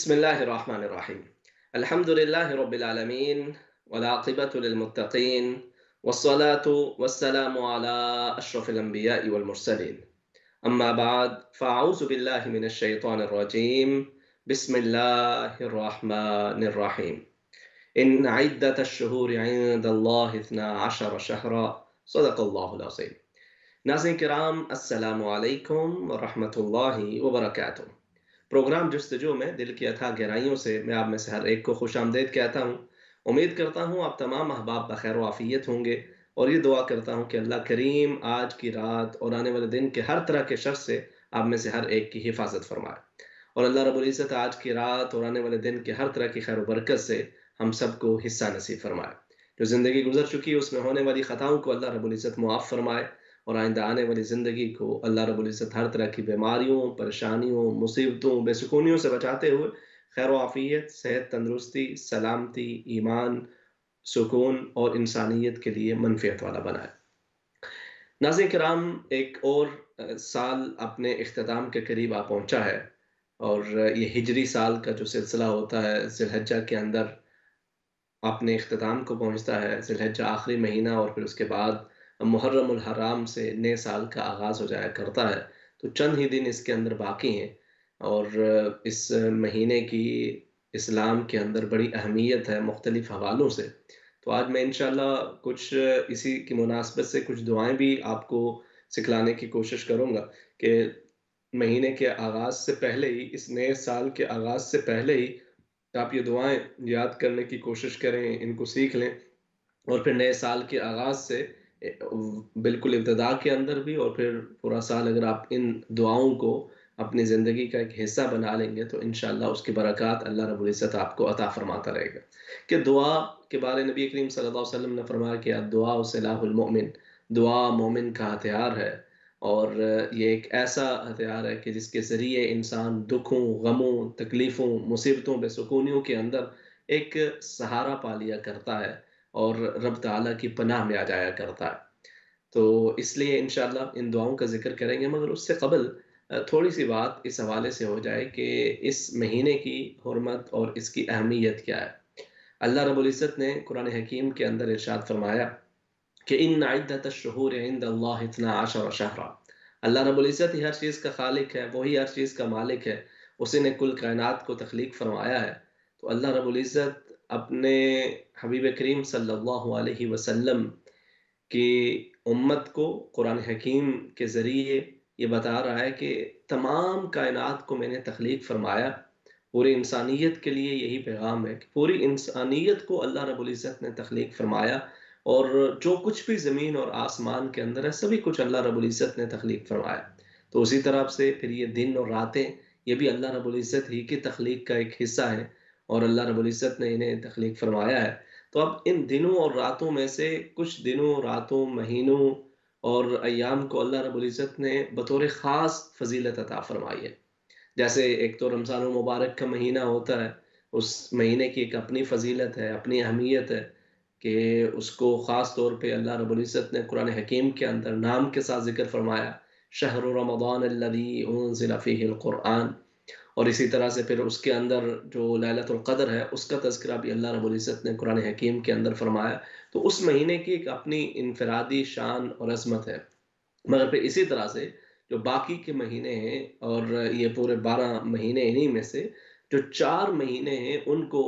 بسم الله الرحمن الرحيم. الحمد لله رب العالمين والعاقبة للمتقين والصلاة والسلام على أشرف الأنبياء والمرسلين. أما بعد فأعوذ بالله من الشيطان الرجيم. بسم الله الرحمن الرحيم. إن عدة الشهور عند الله 12 شهرا صدق الله العظيم. ناظرین کرام السلام علیکم ورحمۃ اللہ وبرکاتہ۔ پروگرام جستجو میں دل کی اتھا گہرائیوں سے میں آپ میں سے ہر ایک کو خوش آمدید کہتا ہوں۔ امید کرتا ہوں آپ تمام احباب بخیر و عافیت ہوں گے، اور یہ دعا کرتا ہوں کہ اللہ کریم آج کی رات اور آنے والے دن کے ہر طرح کے شر سے آپ میں سے ہر ایک کی حفاظت فرمائے، اور اللہ رب العزت آج کی رات اور آنے والے دن کے ہر طرح کی خیر و برکت سے ہم سب کو حصہ نصیب فرمائے۔ جو زندگی گزر چکی ہے اس میں ہونے والی خطاؤں کو اللہ رب العزت معاف فرمائے، اور آئندہ آنے والی زندگی کو اللہ رب العزت ہر طرح کی بیماریوں، پریشانیوں، مصیبتوں، بے سکونیوں سے بچاتے ہوئے خیر و عافیت، صحت، تندرستی، سلامتی، ایمان، سکون اور انسانیت کے لیے منفعت والا بنائے۔ ناظرین کرام، ایک اور سال اپنے اختتام کے قریب آ پہنچا ہے، اور یہ ہجری سال کا جو سلسلہ ہوتا ہے ذی الحجہ کے اندر اپنے اختتام کو پہنچتا ہے۔ ذی الحجہ آخری مہینہ، اور پھر اس کے بعد محرم الحرام سے نئے سال کا آغاز ہو جایا کرتا ہے، تو چند ہی دن اس کے اندر باقی ہیں، اور اس مہینے کی اسلام کے اندر بڑی اہمیت ہے مختلف حوالوں سے۔ تو آج میں انشاءاللہ کچھ اسی کی مناسبت سے کچھ دعائیں بھی آپ کو سکھلانے کی کوشش کروں گا کہ مہینے کے آغاز سے پہلے ہی، اس نئے سال کے آغاز سے پہلے ہی آپ یہ دعائیں یاد کرنے کی کوشش کریں، ان کو سیکھ لیں، اور پھر نئے سال کے آغاز سے بالکل ابتدا کے اندر بھی، اور پھر پورا سال اگر آپ ان دعاؤں کو اپنی زندگی کا ایک حصہ بنا لیں گے تو انشاءاللہ اس کی برکات اللہ رب العزت آپ کو عطا فرماتا رہے گا۔ کہ دعا کے بارے نبی کریم صلی اللہ علیہ وسلم نے فرمایا کہ دعا سلاح المؤمن، دعا مومن کا ہتھیار ہے، اور یہ ایک ایسا ہتھیار ہے کہ جس کے ذریعے انسان دکھوں، غموں، تکلیفوں، مصیبتوں، بے سکونیوں کے اندر ایک سہارا پا لیا کرتا ہے، اور رب تعالیٰ کی پناہ میں آ جایا کرتا ہے۔ تو اس لیے انشاءاللہ ان دعاؤں کا ذکر کریں گے، مگر اس سے قبل تھوڑی سی بات اس حوالے سے ہو جائے کہ اس مہینے کی حرمت اور اس کی اہمیت کیا ہے۔ اللہ رب العزت نے قرآن حکیم کے اندر ارشاد فرمایا کہ ان عدت الشہور عند اللہ 12 شہرا۔ اللہ رب العزت ہی ہر چیز کا خالق ہے، وہی ہر چیز کا مالک ہے، اسی نے کل کائنات کو تخلیق فرمایا ہے۔ تو اللہ رب العزت اپنے حبیب کریم صلی اللہ علیہ وسلم کی امت کو قرآن حکیم کے ذریعے یہ بتا رہا ہے کہ تمام کائنات کو میں نے تخلیق فرمایا، پوری انسانیت کے لیے یہی پیغام ہے کہ پوری انسانیت کو اللہ رب العزت نے تخلیق فرمایا، اور جو کچھ بھی زمین اور آسمان کے اندر ہے سبھی کچھ اللہ رب العزت نے تخلیق فرمایا۔ تو اسی طرح سے پھر یہ دن اور راتیں، یہ بھی اللہ رب العزت ہی کی تخلیق کا ایک حصہ ہے، اور اللہ رب العزت نے انہیں تخلیق فرمایا ہے۔ تو اب ان دنوں اور راتوں میں سے کچھ دنوں، راتوں، مہینوں اور ایام کو اللہ رب العزت نے بطور خاص فضیلت عطا فرمائی ہے۔ جیسے ایک تو رمضان المبارک کا مہینہ ہوتا ہے، اس مہینے کی ایک اپنی فضیلت ہے، اپنی اہمیت ہے، کہ اس کو خاص طور پہ اللہ رب العزت نے قرآن حکیم کے اندر نام کے ساتھ ذکر فرمایا، شہر رمضان الذی انزل فیہ القرآن، اور اسی طرح سے پھر اس کے اندر جو لیلۃ القدر ہے اس کا تذکرہ بھی اللہ رب العزت نے قرآن حکیم کے اندر فرمایا۔ تو اس مہینے کی ایک اپنی انفرادی شان اور عظمت ہے۔ مگر پھر اسی طرح سے جو باقی کے مہینے ہیں، اور یہ پورے 12 مہینے انہی میں سے جو 4 مہینے ہیں ان کو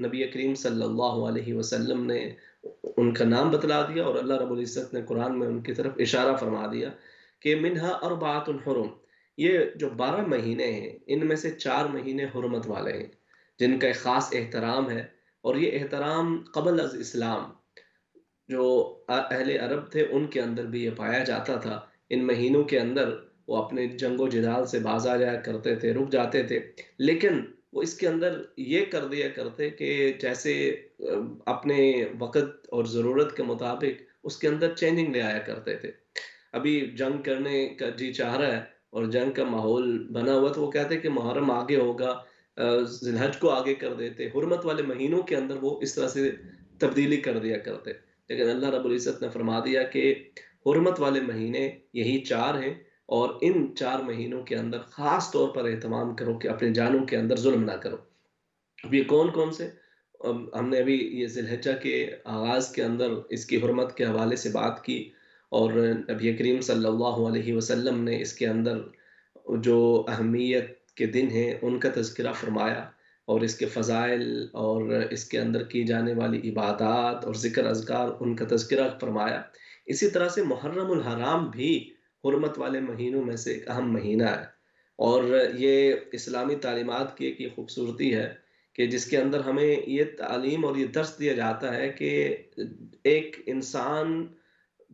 نبی کریم صلی اللہ علیہ وسلم نے ان کا نام بتلا دیا، اور اللہ رب العزت نے قرآن میں ان کی طرف اشارہ فرما دیا کہ منہا اربعۃ حرم۔ یہ جو 12 مہینے ہیں ان میں سے 4 مہینے حرمت والے ہیں، جن کا ایک خاص احترام ہے، اور یہ احترام قبل از اسلام جو اہل عرب تھے ان کے اندر بھی یہ پایا جاتا تھا۔ ان مہینوں کے اندر وہ اپنے جنگ و جدال سے باز آ جایا کرتے تھے، رک جاتے تھے، لیکن وہ اس کے اندر یہ کر دیا کرتے کہ جیسے اپنے وقت اور ضرورت کے مطابق اس کے اندر چینجنگ لے آیا کرتے تھے۔ ابھی جنگ کرنے کا جی چاہ رہا ہے اور جنگ کا ماحول بنا ہوا، تو وہ کہتے ہیں کہ محرم آگے ہوگا، ذی الحج کو آگے کر دیتے، حرمت والے مہینوں کے اندر وہ اس طرح سے تبدیلی کر دیا کرتے۔ لیکن اللہ رب العزت نے فرما دیا کہ حرمت والے مہینے یہی 4 ہیں، اور ان 4 مہینوں کے اندر خاص طور پر اہتمام کرو کہ اپنے جانوں کے اندر ظلم نہ کرو۔ اب یہ کون کون سے، ہم نے ابھی یہ ذی الحجہ کے آغاز کے اندر اس کی حرمت کے حوالے سے بات کی، اور نبی کریم صلی اللہ علیہ وسلم نے اس کے اندر جو اہمیت کے دن ہیں ان کا تذکرہ فرمایا، اور اس کے فضائل اور اس کے اندر کی جانے والی عبادات اور ذکر اذکار ان کا تذکرہ فرمایا۔ اسی طرح سے محرم الحرام بھی حرمت والے مہینوں میں سے ایک اہم مہینہ ہے، اور یہ اسلامی تعلیمات کی ایک یہ خوبصورتی ہے کہ جس کے اندر ہمیں یہ تعلیم اور یہ درس دیا جاتا ہے کہ ایک انسان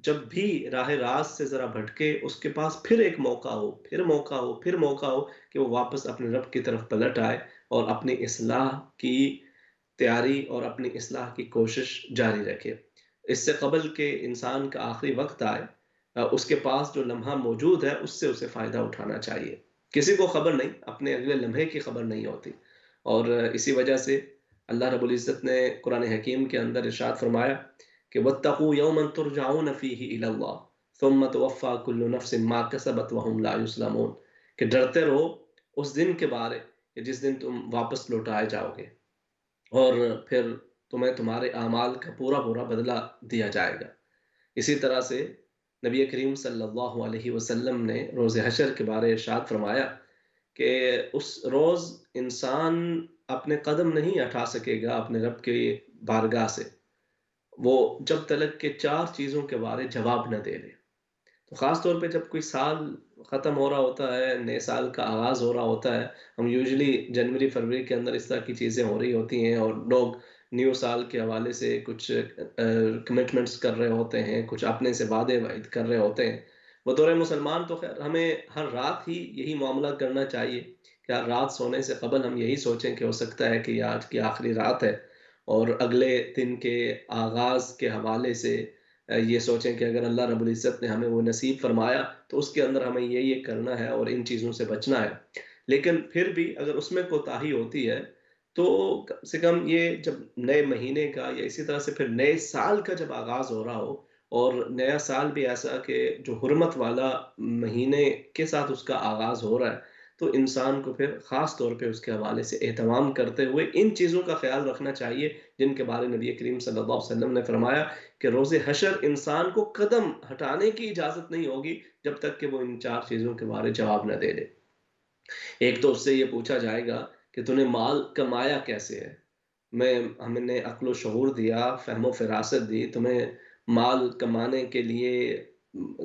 جب بھی راہ راست سے ذرا بھٹکے، اس کے پاس پھر ایک موقع ہو، پھر موقع ہو، پھر موقع ہو کہ وہ واپس اپنے رب کی طرف پلٹ آئے اور اپنی اصلاح کی تیاری اور اپنی اصلاح کی کوشش جاری رکھے۔ اس سے قبل کہ انسان کا آخری وقت آئے، اس کے پاس جو لمحہ موجود ہے اس سے اسے فائدہ اٹھانا چاہیے۔ کسی کو خبر نہیں، اپنے اگلے لمحے کی خبر نہیں ہوتی، اور اسی وجہ سے اللہ رب العزت نے قرآن حکیم کے اندر ارشاد فرمایا کہ وَاتَّقُوا يَوْمًا تُرْجَعُونَ فِيهِ إِلَى اللَّهِ ثُمَّ تُوَفَّى كُلُّ نَفْسٍ مَا كَسَبَتْ وَهُمْ لَا يُظْلَمُونَ، کہ ڈرتے رہو اس دن کے بارے کہ جس دن تم واپس لوٹائے جاؤ گے، اور پھر تمہیں تمہارے اعمال کا پورا پورا بدلہ دیا جائے گا۔ اسی طرح سے نبی کریم صلی اللہ علیہ وسلم نے روز حشر کے بارے ارشاد فرمایا کہ اس روز انسان اپنے قدم نہیں اٹھا سکے گا اپنے رب کے بارگاہ سے، وہ جب تلک کہ چار چیزوں کے بارے جواب نہ دے لے۔ تو خاص طور پہ جب کوئی سال ختم ہو رہا ہوتا ہے، نئے سال کا آغاز ہو رہا ہوتا ہے، ہم یوزلی جنوری فروری کے اندر اس طرح کی چیزیں ہو رہی ہوتی ہیں، اور لوگ نیو سال کے حوالے سے کچھ کمٹمنٹس کر رہے ہوتے ہیں، کچھ اپنے سے وعدے وعید کر رہے ہوتے ہیں۔ بطور مسلمان تو خیر ہمیں ہر رات ہی یہی معاملہ کرنا چاہیے کہ ہر رات سونے سے قبل ہم یہی سوچیں کہ ہو سکتا ہے کہ یہ آج کی آخری رات ہے، اور اگلے دن کے آغاز کے حوالے سے یہ سوچیں کہ اگر اللہ رب العزت نے ہمیں وہ نصیب فرمایا تو اس کے اندر ہمیں یہ کرنا ہے اور ان چیزوں سے بچنا ہے۔ لیکن پھر بھی اگر اس میں کوتاہی ہوتی ہے تو کم سے کم یہ جب نئے مہینے کا یا اسی طرح سے پھر نئے سال کا جب آغاز ہو رہا ہو، اور نیا سال بھی ایسا کہ جو حرمت والا مہینے کے ساتھ اس کا آغاز ہو رہا ہے، تو انسان کو پھر خاص طور پہ اس کے حوالے سے اہتمام کرتے ہوئے ان چیزوں کا خیال رکھنا چاہیے جن کے بارے نبی کریم صلی اللہ علیہ وسلم نے فرمایا کہ روز حشر انسان کو قدم ہٹانے کی اجازت نہیں ہوگی جب تک کہ وہ ان چار چیزوں کے بارے جواب نہ دے دے۔ ایک تو اس سے یہ پوچھا جائے گا کہ تو نے مال کمایا کیسے ہے؟ ہم نے عقل و شعور دیا، فہم و فراست دی، تمہیں مال کمانے کے لیے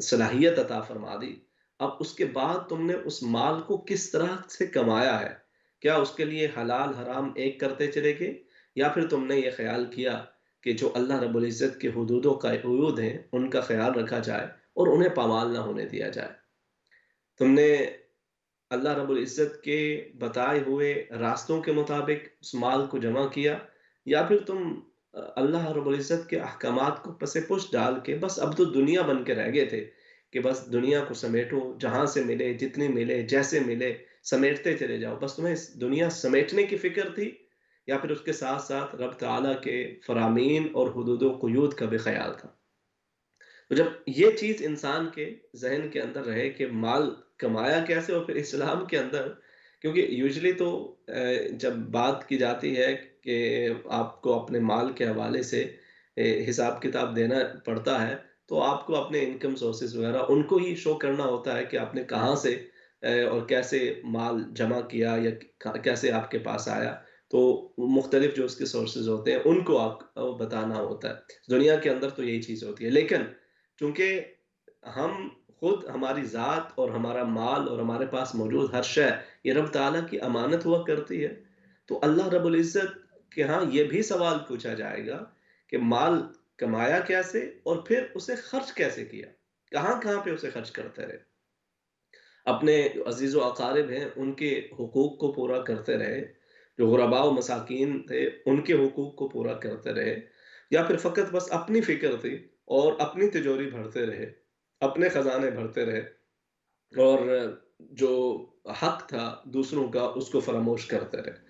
صلاحیت عطا فرما دی، اب اس کے بعد تم نے اس مال کو کس طرح سے کمایا ہے؟ کیا اس کے لیے حلال حرام ایک کرتے چلے گئے، یا پھر تم نے یہ خیال کیا کہ جو اللہ رب العزت کے حدود و قیود ہیں ان کا خیال رکھا جائے اور انہیں پامال نہ ہونے دیا جائے؟ تم نے اللہ رب العزت کے بتائے ہوئے راستوں کے مطابق اس مال کو جمع کیا، یا پھر تم اللہ رب العزت کے احکامات کو پس پش ڈال کے بس اب تو دنیا بن کے رہ گئے تھے کہ بس دنیا کو سمیٹو، جہاں سے ملے، جتنی ملے، جیسے ملے سمیٹتے چلے جاؤ، بس تمہیں اس دنیا سمیٹنے کی فکر تھی، یا پھر اس کے ساتھ ساتھ رب تعالیٰ کے فرامین اور حدود و قیود کا بھی خیال تھا؟ تو جب یہ چیز انسان کے ذہن کے اندر رہے کہ مال کمایا کیسے، اور پھر اسلام کے اندر، کیونکہ یوزلی تو جب بات کی جاتی ہے کہ آپ کو اپنے مال کے حوالے سے حساب کتاب دینا پڑتا ہے، تو آپ کو اپنے انکم سورسز وغیرہ ان کو ہی شو کرنا ہوتا ہے کہ آپ نے کہاں سے اور کیسے مال جمع کیا یا کیسے آپ کے پاس آیا، تو مختلف جو اس کے سورسز ہوتے ہیں ان کو آپ کو بتانا ہوتا ہے۔ دنیا کے اندر تو یہی چیز ہوتی ہے، لیکن چونکہ ہم خود، ہماری ذات اور ہمارا مال اور ہمارے پاس موجود ہر شے یہ رب تعالیٰ کی امانت ہوا کرتی ہے، تو اللہ رب العزت کے ہاں یہ بھی سوال پوچھا جائے گا کہ مال کمایا کیسے اور پھر اسے خرچ کیسے کیا، کہاں کہاں پہ اسے خرچ کرتے رہے، اپنے جو عزیز و اقارب ہیں ان کے حقوق کو پورا کرتے رہے، جو غرباء و مساکین تھے ان کے حقوق کو پورا کرتے رہے، یا پھر فقط بس اپنی فکر تھی اور اپنی تجوری بھرتے رہے، اپنے خزانے بھرتے رہے، اور جو حق تھا دوسروں کا اس کو فراموش کرتے رہے۔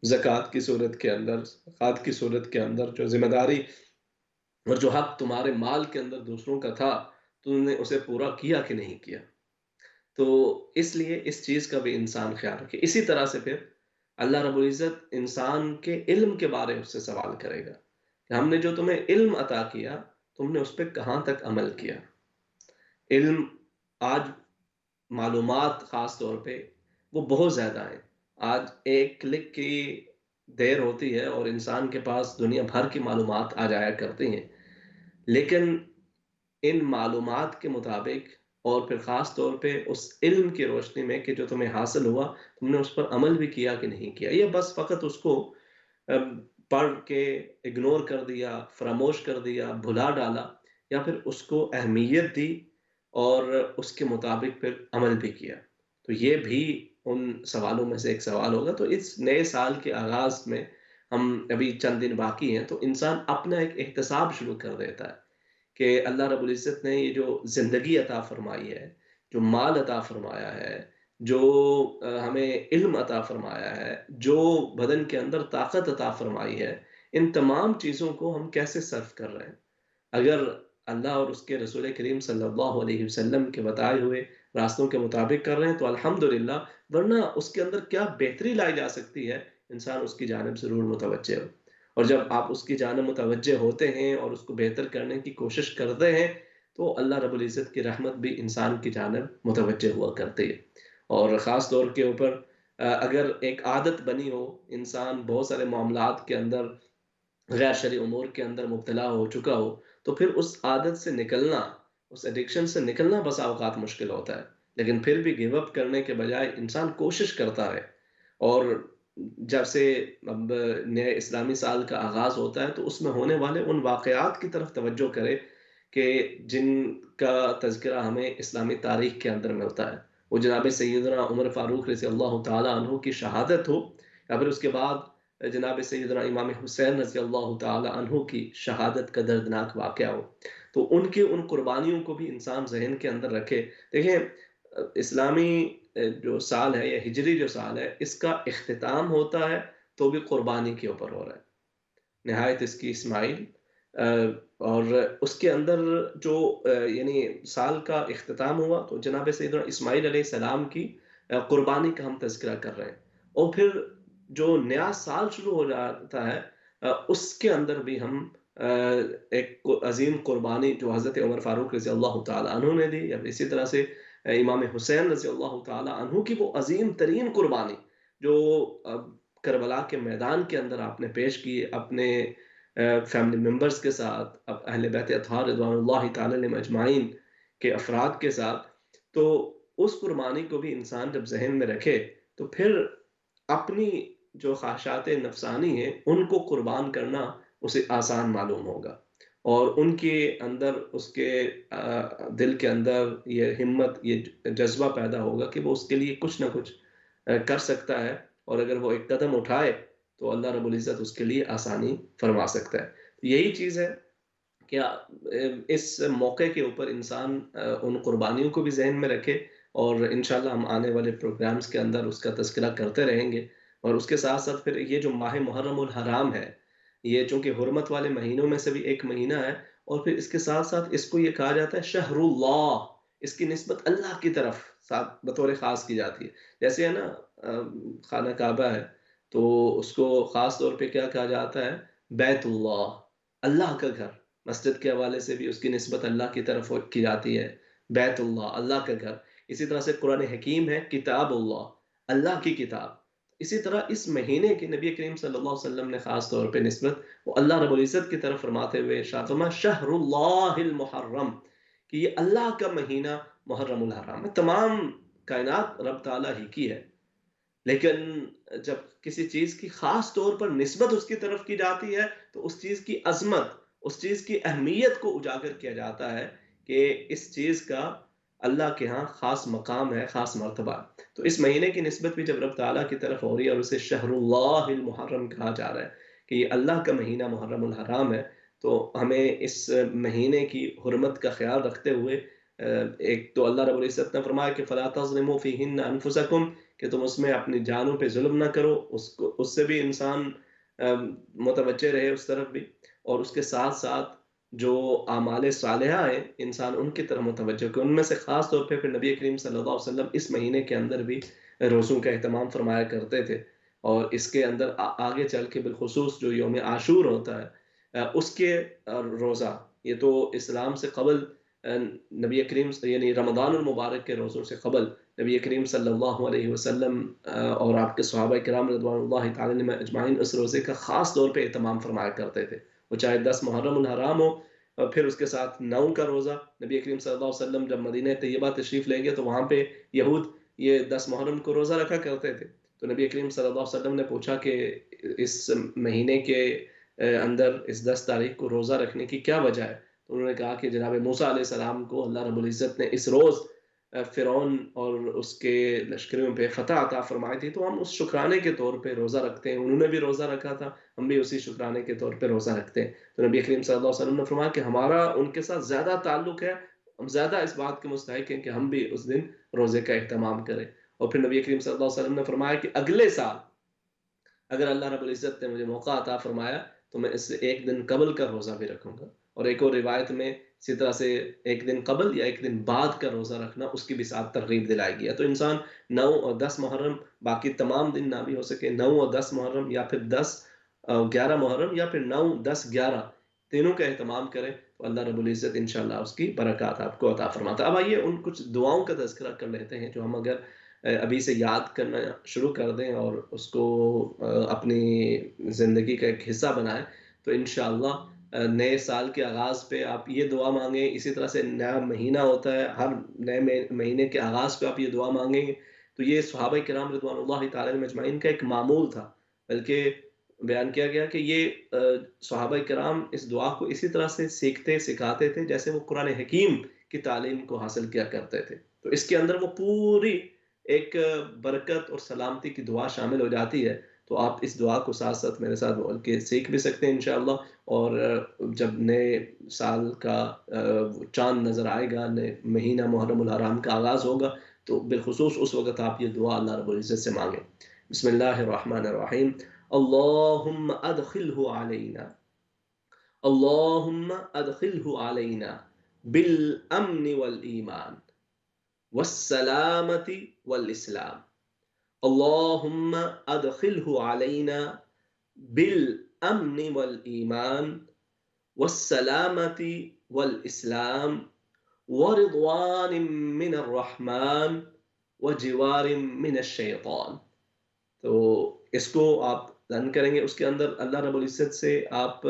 زکوٰۃ کی صورت کے اندر، صدقات کی صورت کے اندر جو ذمہ داری اور جو حق تمہارے مال کے اندر دوسروں کا تھا، تم نے اسے پورا کیا کہ نہیں کیا؟ تو اس لیے اس چیز کا بھی انسان خیال رکھے۔ اسی طرح سے پھر اللہ رب العزت انسان کے علم کے بارے میں اس سے سوال کرے گا کہ ہم نے جو تمہیں علم عطا کیا تم نے اس پہ کہاں تک عمل کیا. علم آج معلومات خاص طور پہ وہ بہت زیادہ ہیں. آج ایک کلک کی دیر ہوتی ہے اور انسان کے پاس دنیا بھر کی معلومات آ جایا کرتی ہیں، لیکن ان معلومات کے مطابق اور پھر خاص طور پہ اس علم کی روشنی میں کہ جو تمہیں حاصل ہوا تم نے اس پر عمل بھی کیا کہ نہیں کیا، یا بس فقط اس کو پڑھ کے اگنور کر دیا، فراموش کر دیا، بھلا ڈالا، یا پھر اس کو اہمیت دی اور اس کے مطابق پھر عمل بھی کیا. تو یہ بھی ان سوالوں میں سے ایک سوال ہوگا. تو اس نئے سال کے آغاز میں ہم ابھی چند دن باقی ہیں تو انسان اپنا ایک احتساب شروع کر دیتا ہے کہ اللہ رب العزت نے یہ جو زندگی عطا فرمائی ہے، جو مال عطا فرمایا ہے، جو ہمیں علم عطا فرمایا ہے، جو بدن کے اندر طاقت عطا فرمائی ہے، ان تمام چیزوں کو ہم کیسے صرف کر رہے ہیں. اگر اللہ اور اس کے رسول کریم صلی اللہ علیہ وسلم کے بتائے ہوئے راستوں کے مطابق کر رہے ہیں تو الحمدللہ، ورنہ اس کے اندر کیا بہتری لائی جا سکتی ہے، انسان اس کی جانب ضرور متوجہ ہو. اور جب آپ اس کی جانب متوجہ ہوتے ہیں اور اس کو بہتر کرنے کی کوشش کرتے ہیں تو اللہ رب العزت کی رحمت بھی انسان کی جانب متوجہ ہوا کرتی ہے. اور خاص طور کے اوپر اگر ایک عادت بنی ہو، انسان بہت سارے معاملات کے اندر، غیر شرعی امور کے اندر مبتلا ہو چکا ہو، تو پھر اس عادت سے نکلنا، اس ایڈکشن سے نکلنا بسا اوقات مشکل ہوتا ہے. لیکن پھر بھی گیو اپ کرنے کے بجائے انسان کوشش کرتا ہے. اور جب سے اب نئے اسلامی سال کا آغاز ہوتا ہے تو اس میں ہونے والے ان واقعات کی طرف توجہ کرے کہ جن کا تذکرہ ہمیں اسلامی تاریخ کے اندر ملتا ہے. وہ جناب سیدنا عمر فاروق رضی اللہ تعالی عنہ کی شہادت ہو، یا پھر اس کے بعد جناب سیدنا امام حسین رضی اللہ تعالی عنہ کی شہادت کا دردناک واقعہ ہو. تو ان کی ان قربانیوں کو بھی انسان ذہن کے اندر رکھے. دیکھیں، اسلامی جو سال ہے یا ہجری جو سال ہے، اس کا اختتام ہوتا ہے تو بھی قربانی کے اوپر ہو رہا ہے. نہایت اس کی اسماعیل، اور اس کے اندر جو یعنی سال کا اختتام ہوا تو جناب سیدنا اسماعیل علیہ السلام کی قربانی کا ہم تذکرہ کر رہے ہیں. اور پھر جو نیا سال شروع ہو جاتا ہے اس کے اندر بھی ہم ایک عظیم قربانی جو حضرت عمر فاروق رضی اللہ تعالی عنہ نے دی، یا اسی طرح سے امام حسین رضی اللہ تعالی عنہ کی وہ عظیم ترین قربانی جو کربلا کے میدان کے اندر آپ نے پیش کی اپنے فیملی ممبرز کے ساتھ، اہل بیت اطہار رضوان اللہ تعالی علیہم اجمعین کے افراد کے ساتھ. تو اس قربانی کو بھی انسان جب ذہن میں رکھے تو پھر اپنی جو خواہشات نفسانی ہیں ان کو قربان کرنا اسے آسان معلوم ہوگا، اور ان کے اندر، اس کے دل کے اندر یہ ہمت، یہ جذبہ پیدا ہوگا کہ وہ اس کے لیے کچھ نہ کچھ کر سکتا ہے، اور اگر وہ ایک قدم اٹھائے تو اللہ رب العزت اس کے لیے آسانی فرما سکتا ہے. یہی چیز ہے کہ اس موقع کے اوپر انسان ان قربانیوں کو بھی ذہن میں رکھے، اور انشاءاللہ ہم آنے والے پروگرامز کے اندر اس کا تذکرہ کرتے رہیں گے. اور اس کے ساتھ ساتھ پھر یہ جو ماہ محرم الحرام ہے، یہ چونکہ حرمت والے مہینوں میں سے بھی ایک مہینہ ہے، اور پھر اس کے ساتھ ساتھ اس کو یہ کہا جاتا ہے شہر اللہ، اس کی نسبت اللہ کی طرف بطور خاص کی جاتی ہے. جیسے ہے نا خانہ کعبہ ہے تو اس کو خاص طور پہ کیا کہا جاتا ہے؟ بیت اللہ، اللہ کا گھر. مسجد کے حوالے سے بھی اس کی نسبت اللہ کی طرف کی جاتی ہے، بیت اللہ، اللہ کا گھر. اسی طرح سے قرآن حکیم ہے کتاب اللہ، اللہ کی کتاب. اسی طرح اس مہینے کی نبی کریم صلی اللہ علیہ وسلم نے خاص طور پہ نسبت وہ اللہ رب العزت کی طرف فرماتے ہوئے ارشاد فرمایا شہر اللہ المحرم، کہ یہ اللہ کا مہینہ محرم الحرام ہے. تمام کائنات رب تعالیٰ ہی کی ہے، لیکن جب کسی چیز کی خاص طور پر نسبت اس کی طرف کی جاتی ہے تو اس چیز کی عظمت، اس چیز کی اہمیت کو اجاگر کیا جاتا ہے کہ اس چیز کا اللہ کے ہاں خاص مقام ہے، خاص مرتبہ. تو اس مہینے کی نسبت بھی جب رب تعالیٰ کی طرف ہو رہی ہے اور اسے شہر اللہ المحرم کہا جا رہا ہے کہ یہ اللہ کا مہینہ محرم الحرام ہے، تو ہمیں اس مہینے کی حرمت کا خیال رکھتے ہوئے ایک تو اللہ رب العزت نے فرمایا کہ فَلَا تَظْلِمُوا فِيهِنَّ أَنفُسَكُمْ، کہ تم اس میں اپنی جانوں پہ ظلم نہ کرو. اس سے بھی انسان متوجہ رہے اس طرف بھی، اور اس کے ساتھ ساتھ جو اعمال صالحہ ہیں انسان ان کی طرف متوجہ کہ ان میں سے خاص طور پہ پھر نبی کریم صلی اللہ علیہ وسلم اس مہینے کے اندر بھی روزوں کا اہتمام فرمایا کرتے تھے. اور اس کے اندر آگے چل کے بالخصوص جو یوم عاشور ہوتا ہے اس کے روزہ، یہ تو اسلام سے قبل نبی کریم یعنی رمضان المبارک کے روزوں سے قبل نبی کریم صلی اللہ علیہ وسلم اور آپ کے صحابہ کرام رضوان اللہ تعالی عنہم اجمعین اس روزے کا خاص طور پہ اہتمام فرمایا کرتے تھے، وہ چاہے 10 محرم الحرام ہو اور پھر اس کے ساتھ 9 کا روزہ۔ نبی کریم صلی اللہ علیہ وسلم جب مدینہ طیبہ تشریف لے گئے تو وہاں پہ یہود یہ 10 محرم کو روزہ رکھا کرتے تھے، تو نبی کریم صلی اللہ علیہ وسلم نے پوچھا کہ اس مہینے کے اندر اس 10 تاریخ کو روزہ رکھنے کی کیا وجہ ہے؟ تو انہوں نے کہا کہ جناب موسیٰ علیہ السلام کو اللہ رب العزت نے اس روز فرعون اور اس کے لشکریوں پہ فتح عطا فرمائی تھی، تو ہم اس شکرانے کے طور پہ روزہ رکھتے ہیں۔ انہوں نے بھی روزہ رکھا تھا، ہم بھی اسی شکرانے کے طور پہ روزہ رکھتے ہیں۔ تو نبی کریم صلی اللہ علیہ وسلم نے فرمایا کہ ہمارا ان کے ساتھ زیادہ تعلق ہے، ہم زیادہ اس بات کے مستحق ہیں کہ ہم بھی اس دن روزے کا اہتمام کریں۔ اور پھر نبی کریم صلی اللہ علیہ وسلم نے فرمایا کہ اگلے سال اگر اللہ رب العزت نے مجھے موقع عطا فرمایا تو میں اس سے ایک دن قبل کا روزہ بھی رکھوں گا، اور ایک اور روایت میں اسی طرح سے ایک دن قبل یا ایک دن بعد کا روزہ رکھنا اس کی بھی ساتھ ترغیب دلائی گیا۔ تو انسان 9 اور 10 محرم، باقی تمام دن نہ بھی ہو سکے، 9 اور 10 محرم یا پھر 10 11 محرم یا پھر 9 10 11 تینوں کا اہتمام کریں تو اللہ رب العزت انشاءاللہ اس کی برکات آپ کو عطا فرماتا ہے۔ اب آئیے ان کچھ دعاؤں کا تذکرہ کر لیتے ہیں جو ہم اگر ابھی سے یاد کرنا شروع کر دیں اور اس کو اپنی زندگی کا ایک حصہ بنائیں تو انشاءاللہ نئے سال کے آغاز پہ آپ یہ دعا مانگیں۔ اسی طرح سے نیا مہینہ ہوتا ہے، ہر نئے مہینے کے آغاز پہ آپ یہ دعا مانگیں گے تو یہ صحابہ کرام رضوان اللہ تعالی عنہم اجمعین کا ایک معمول تھا، بلکہ بیان کیا گیا کہ یہ صحابہ کرام اس دعا کو اسی طرح سے سیکھتے سکھاتے تھے جیسے وہ قرآن حکیم کی تعلیم کو حاصل کیا کرتے تھے۔ تو اس کے اندر وہ پوری ایک برکت اور سلامتی کی دعا شامل ہو جاتی ہے، تو آپ اس دعا کو ساتھ ساتھ میرے ساتھ بول کے سیکھ بھی سکتے ہیں انشاءاللہ۔ اور جب نئے سال کا چاند نظر آئے گا، نئے مہینہ محرم الحرام کا آغاز ہوگا تو بالخصوص اس وقت آپ یہ دعا اللہ رب العزت سے مانگیں۔ بسم اللہ الرحمن الرحیم، اللہم ادخلہ علینا، اللہم ادخلہ علینا بالامن والایمان والسلامة والإسلام، اللهم أدخله علينا بالأمن والإيمان والسلامة والإسلام ورضوان من الرحمن وجوار من الشیطان۔ تو اس کو آپ لرن کریں گے، اس کے اندر اللہ رب العزت سے آپ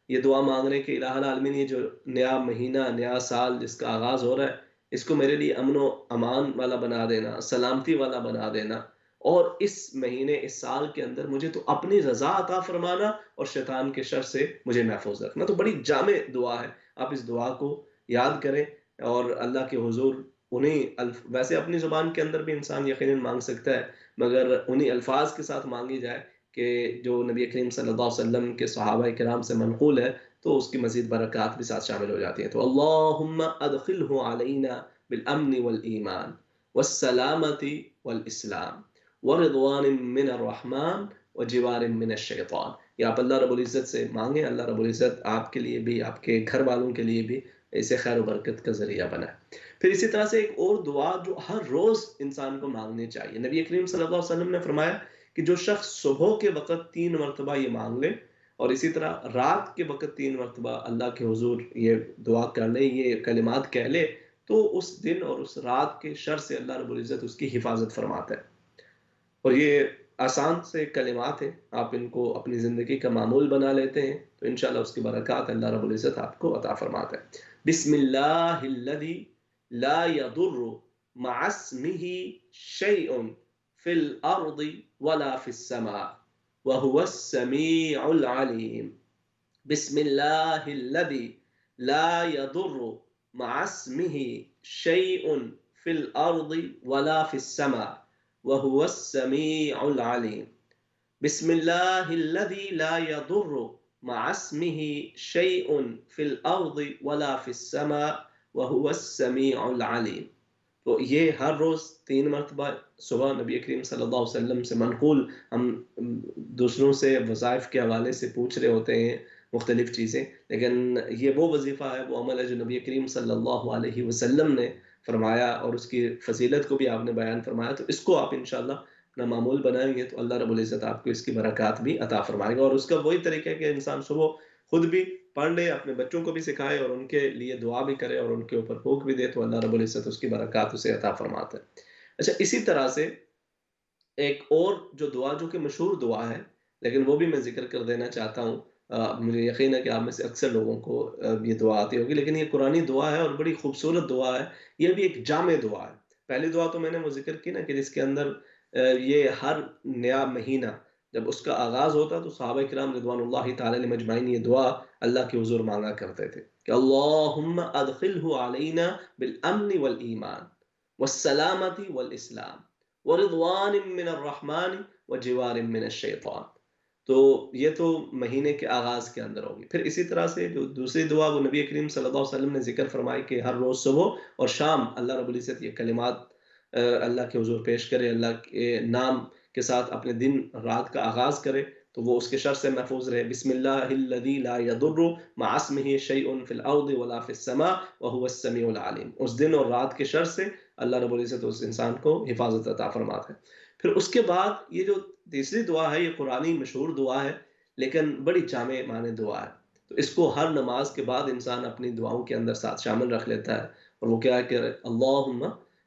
یہ دعا مانگ رہے ہیں کہ الہ العالمین یہ جو نیا مہینہ نیا سال جس کا آغاز ہو رہا ہے اس کو میرے لیے امن و امان والا بنا دینا، سلامتی والا بنا دینا، اور اس مہینے اس سال کے اندر مجھے تو اپنی رضا عطا فرمانا اور شیطان کے شر سے مجھے محفوظ رکھنا۔ تو بڑی جامع دعا ہے، آپ اس دعا کو یاد کریں اور اللہ کے حضور ویسے اپنی زبان کے اندر بھی انسان یقیناً مانگ سکتا ہے، مگر انہی الفاظ کے ساتھ مانگی جائے کہ جو نبی کریم صلی اللہ علیہ وسلم کے صحابہ کرام سے منقول ہے تو اس کی مزید برکات بھی ساتھ شامل ہو جاتی ہیں۔ تو اللہم ادخلہ علینا بالامن والایمان والسلامة والاسلام ورضوان من الرحمن وجوار من الشیطان۔ یہ آپ اللہ رب العزت سے مانگیں، اللہ رب العزت آپ کے لیے بھی آپ کے گھر والوں کے لیے بھی اسے خیر و برکت کا ذریعہ بنائے۔ پھر اسی طرح سے ایک اور دعا جو ہر روز انسان کو مانگنی چاہیے، نبی کریم صلی اللہ علیہ وسلم نے فرمایا کہ جو شخص صبح کے وقت 3 مرتبہ یہ مانگ لے اور اسی طرح رات کے وقت 3 مرتبہ اللہ کے حضور یہ دعا کر لے، یہ کلمات کہہ لے، تو اس دن اور اس رات کے شر سے اللہ رب العزت اس کی حفاظت فرماتا ہے۔ اور یہ آسان سے کلمات ہیں، آپ ان کو اپنی زندگی کا معمول بنا لیتے ہیں تو انشاءاللہ اس کی برکات اللہ رب العزت آپ کو عطا فرماتا ہے۔ بسم اللہ الذی لا يضر مع اسمه شیء فی الارض ولا فی السماء وهو السمیع العلیم۔ بسم اللہ الذی لا يضر مع اسمه شیء فی الارض ولا فی السماء وهو السمیع العلیم۔ بسم اللہ الذی لا يضر مع اسمه شیء فی الارض ولا فی السماء وهو السمیع العلیم۔ تو یہ ہر روز 3 مرتبہ صبح نبی کریم صلی اللہ علیہ وسلم سے منقول، ہم دوسروں سے وظائف کے حوالے سے پوچھ رہے ہوتے ہیں مختلف چیزیں، لیکن یہ وہ وظیفہ ہے، وہ عمل ہے جو نبی کریم صلی اللہ علیہ وسلم نے فرمایا اور اس کی فضیلت کو بھی آپ نے بیان فرمایا، تو اس کو آپ انشاءاللہ اپنا معمول بنائیں گے تو اللہ رب العزت آپ کو اس کی برکات بھی عطا فرمائے گا. اور اس کا وہی طریقہ ہے کہ انسان صبح خود بھی پڑھ لے، اپنے بچوں کو بھی سکھائے اور ان کے لیے دعا بھی کرے اور ان کے اوپر پھونک بھی دے، تو اللہ رب العزت اس کی برکات اسے عطا فرماتا ہے. اچھا، اسی طرح سے ایک اور جو دعا جو کہ مشہور دعا ہے، لیکن وہ بھی میں ذکر کر دینا چاہتا ہوں. مجھے یقین ہے کہ آپ میں سے اکثر لوگوں کو یہ دعا آتی ہوگی، لیکن یہ قرآنی دعا ہے اور بڑی خوبصورت دعا ہے. یہ بھی ایک جامع دعا ہے. پہلی دعا تو میں نے وہ ذکر کی نا کہ جس کے اندر یہ ہر نیا مہینہ جب اس کا آغاز ہوتا تو صحابہ کرام رضوان اللہ تعالی علیہم اجمعین یہ دعا اللہ کے حضور مانگا کرتے تھے کہ اللہم ادخلہ علینا بالامن والایمان والسلامت والاسلام ورضوان من الرحمن وجوار من الشیطان. تو یہ تو مہینے کے آغاز کے اندر ہوگی. پھر اسی طرح سے جو دوسری دعا وہ نبی کریم صلی اللہ علیہ وسلم نے ذکر فرمائی کہ ہر روز صبح اور شام اللہ رب العزت یہ کلمات اللہ کے حضور پیش کرے، اللہ کے نام کے ساتھ اپنے دن رات کا آغاز کرے تو وہ اس کے شر سے محفوظ رہے. بسم اللہ الذی لا یضر مع اسمہ شیء فی الارض ولا فی السماء وهو السمیع العلیم. اس دن اور رات کے شر سے اللہ رب العزت اس انسان کو حفاظت عطا فرماتا ہے. پھر اس کے بعد یہ جو تیسری دعا ہے یہ قرآنی مشہور دعا ہے لیکن بڑی جامع معنی دعا ہے. تو اس کو ہر نماز کے بعد انسان اپنی دعاؤں کے اندر ساتھ شامل رکھ لیتا ہے. اور وہ کیا ہے کہ اللہم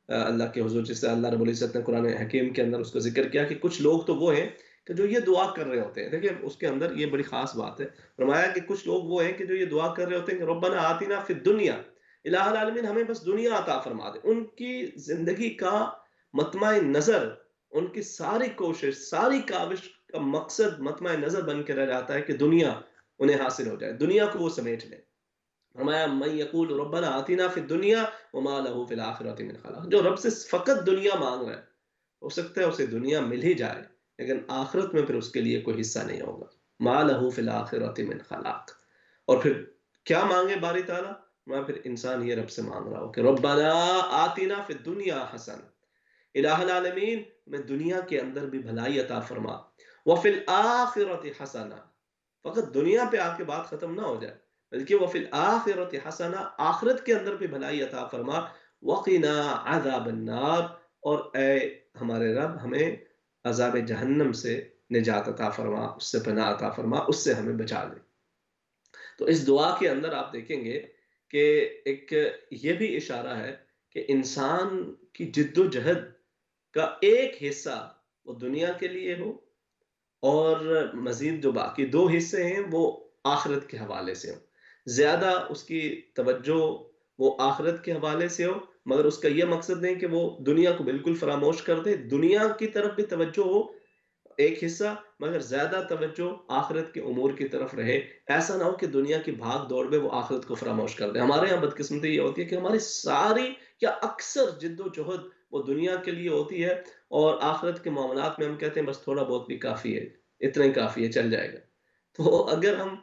اللہ کے حضور، جس سے اللہ رب العزت نے قرآن حکیم کے اندر اس کو ذکر کیا کہ کچھ لوگ تو وہ ہیں کہ جو یہ دعا کر رہے ہوتے ہیں. دیکھیں اس کے اندر یہ بڑی خاص بات ہے. فرمایا کہ کچھ لوگ وہ ہیں کہ جو یہ دعا کر رہے ہوتے ہیں کہ ربنا آتنا فی الدنیا، الہ العالمین ہمیں بس دنیا عطا فرما دے. ان کی زندگی کا مطمع نظر، ان کی ساری کوشش، ساری کاوش کا مقصد مطمع نظر بن کے رہ جاتا ہے کہ دنیا انہیں حاصل ہو جائے، دنیا کو وہ سمیٹ لیں. فرمایا من یقول ربنا آتنا فی الدنیا وما له فی الآخرۃ من خلاق. جو رب سے فقط دنیا مانگ رہا ہے ہو سکتا ہے اسے دنیا مل ہی جائے لیکن آخرت میں پھر اس کے لیے کوئی حصہ نہیں ہوگا. ما له فی الآخرۃ من خلاق. اور پھر کیا مانگے باری تعالیٰ؟ میں پھر انسان یہ رب سے مانگ رہا ہو کہ ربنا آتنا فی الدنیا حسن، الہ العالمین میں دنیا کے اندر بھی بھلائی عطا فرما، وفی الآخرۃ حسنہ، فقط دنیا پہ آ کے بات ختم نہ ہو جائے بلکہ وفی الآخرۃ حسنہ، آخرت کے اندر بھی بھلائی عطا فرما، وقنا عذاب النار، اور اے ہمارے رب ہمیں عذاب جہنم سے نجات عطا فرما، اس سے پناہ عطا فرما، اس سے ہمیں بچا لے. تو اس دعا کے اندر آپ دیکھیں گے کہ ایک یہ بھی اشارہ ہے کہ انسان کی جد و جہد کا ایک حصہ وہ دنیا کے لیے ہو اور مزید جو باقی دو حصے ہیں وہ آخرت کے حوالے سے ہوں. زیادہ اس کی توجہ وہ آخرت کے حوالے سے ہو، مگر اس کا یہ مقصد نہیں کہ وہ دنیا کو بالکل فراموش کر دے. دنیا کی طرف بھی توجہ ہو ایک حصہ، مگر زیادہ توجہ آخرت کے امور کی طرف رہے. ایسا نہ ہو کہ دنیا کی بھاگ دوڑ میں وہ آخرت کو فراموش کر دے. ہمارے یہاں بدقسمتی یہ ہوتی ہے کہ ہماری ساری یا اکثر جد و جہد وہ دنیا کے لیے ہوتی ہے اور آخرت کے معاملات میں ہم کہتے ہیں بس تھوڑا بہت بھی کافی ہے، اتنا ہی کافی ہے، چل جائے گا. تو اگر ہم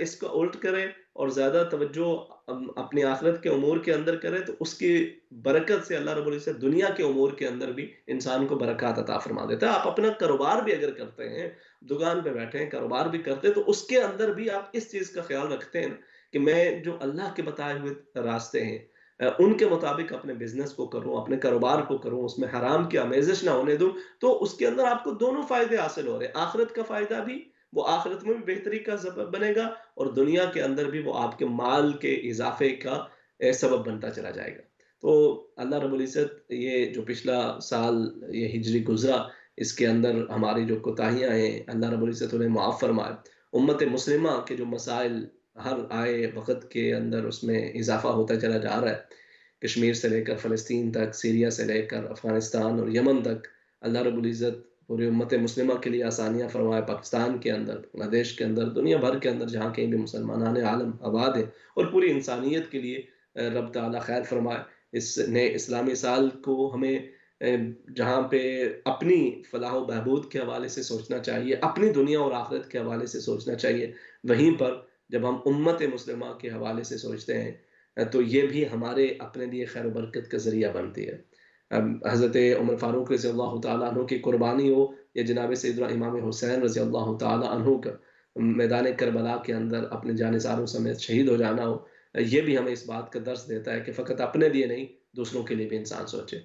اس کو الٹ کریں اور زیادہ توجہ اپنی آخرت کے امور کے اندر کریں تو اس کی برکت سے اللہ رب العزت دنیا کے امور کے اندر بھی انسان کو برکات عطا فرما دیتا ہے. آپ اپنا کاروبار بھی اگر کرتے ہیں، دکان پہ بیٹھے ہیں کاروبار بھی کرتے ہیں، تو اس کے اندر بھی آپ اس چیز کا خیال رکھتے ہیں کہ میں جو اللہ کے بتائے ہوئے راستے ہیں ان کے مطابق اپنے بزنس کو کروں، اپنے کاروبار کو کروں، اس میں حرام کی آمیزش نہ ہونے دوں. تو اس کے اندر آپ کو دونوں فائدے حاصل ہو رہے ہیں. آخرت کا فائدہ بھی، وہ آخرت میں بھی بہتری کا سبب بنے گا اور دنیا کے اندر بھی وہ آپ کے مال کے اضافے کا سبب بنتا چلا جائے گا. تو اللہ رب العزت یہ جو پچھلا سال یہ ہجری گزرا اس کے اندر ہماری جو کوتاہیاں ہیں اللہ رب العزت انہیں معاف فرمائے. امت مسلمہ کے جو مسائل ہر آئے وقت کے اندر اس میں اضافہ ہوتا چلا جا رہا ہے، کشمیر سے لے کر فلسطین تک، سیریا سے لے کر افغانستان اور یمن تک، اللہ رب العزت پوری امت مسلمہ کے لیے آسانیاں فرمائے. پاکستان کے اندر، بنگلہ دیش کے اندر، دنیا بھر کے اندر جہاں کہیں بھی مسلمانان عالم آباد ہیں، اور پوری انسانیت کے لیے رب تعالیٰ خیر فرمائے. اس نئے اسلامی سال کو ہمیں جہاں پہ اپنی فلاح و بہبود کے حوالے سے سوچنا چاہیے، اپنی دنیا اور آخرت کے حوالے سے سوچنا چاہیے، وہیں پر جب ہم امت مسلمہ کے حوالے سے سوچتے ہیں تو یہ بھی ہمارے اپنے لیے خیر و برکت کا ذریعہ بنتی ہے. حضرت عمر فاروق رضی اللہ تعالیٰ عنہ کی قربانی ہو یا جناب سیدنا امام حسین رضی اللہ تعالیٰ عنہ کا میدان کربلا کے اندر اپنے جانثاروں سمیت شہید ہو جانا ہو، یہ بھی ہمیں اس بات کا درس دیتا ہے کہ فقط اپنے لیے نہیں دوسروں کے لیے بھی انسان سوچے.